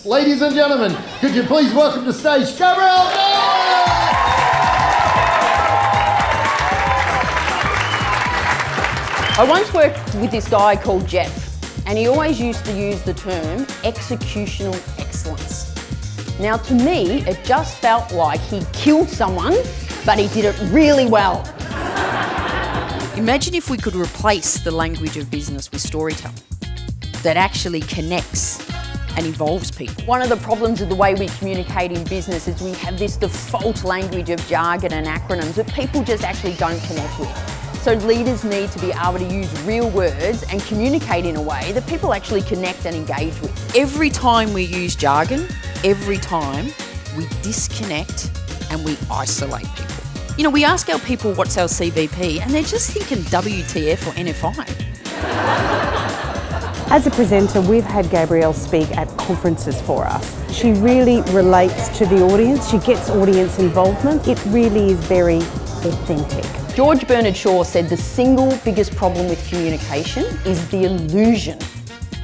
Ladies and gentlemen, could you please welcome to stage Gabrielle Dolan! I once worked with this guy called Jeff, and he always used to use the term executional excellence. Now to me, it just felt like he killed someone, but he did it really well. Imagine if we could replace the language of business with storytelling that actually connects and involves people. One of the problems of the way we communicate in business is we have this default language of jargon and acronyms that people just actually don't connect with. So leaders need to be able to use real words and communicate in a way that people actually connect and engage with. Every time we use jargon, every time we disconnect and we isolate people. You know, we ask our people what's our CVP and they're just thinking WTF or NFI. As a presenter, we've had Gabrielle speak at conferences for us. She really relates to the audience. She gets audience involvement. It really is very authentic. George Bernard Shaw said the single biggest problem with communication is the illusion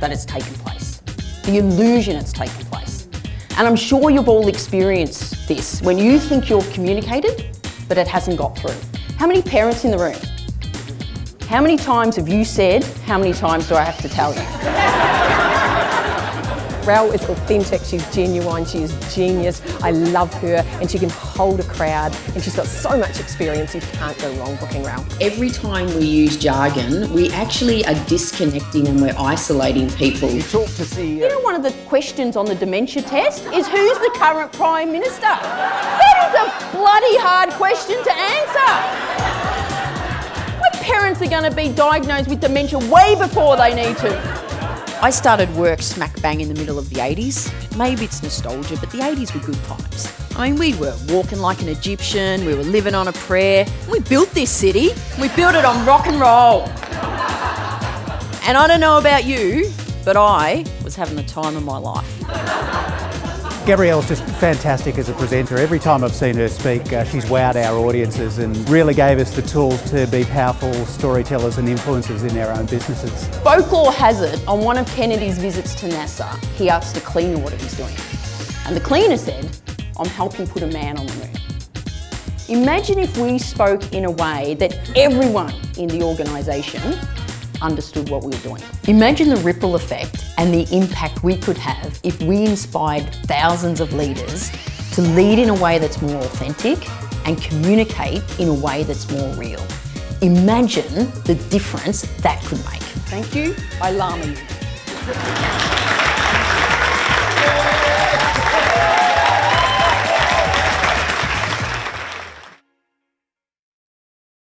that it's taken place. The illusion it's taken place. And I'm sure you've all experienced this when you think you've communicated, but it hasn't got through. How many parents in the room? How many times have you said, how many times do I have to tell you? Ral is authentic, she's genuine, she is genius. I love her and she can hold a crowd and she's got so much experience, you can't go wrong booking Ral. Every time we use jargon, we actually are disconnecting and we're isolating people. You talk to CEO. You know, one of the questions on the dementia test is who's the current Prime Minister? That is a bloody hard question to answer. Parents are going to be diagnosed with dementia way before they need to. I started work smack bang in the middle of the 80s. Maybe it's nostalgia, but the 80s were good times. I mean, we were walking like an Egyptian, we were living on a prayer. We built this city, we built it on rock and roll. And I don't know about you, but I was having the time of my life. Gabrielle's just fantastic as a presenter. Every time I've seen her speak, she's wowed our audiences and really gave us the tools to be powerful storytellers and influencers in our own businesses. Folklore has it, on one of Kennedy's visits to NASA, he asked a cleaner what he was doing. And the cleaner said, I'm helping put a man on the moon. Imagine if we spoke in a way that everyone in the organisation understood what we were doing. Imagine the ripple effect and the impact we could have if we inspired thousands of leaders to lead in a way that's more authentic and communicate in a way that's more real. Imagine the difference that could make. Thank you. I lama you.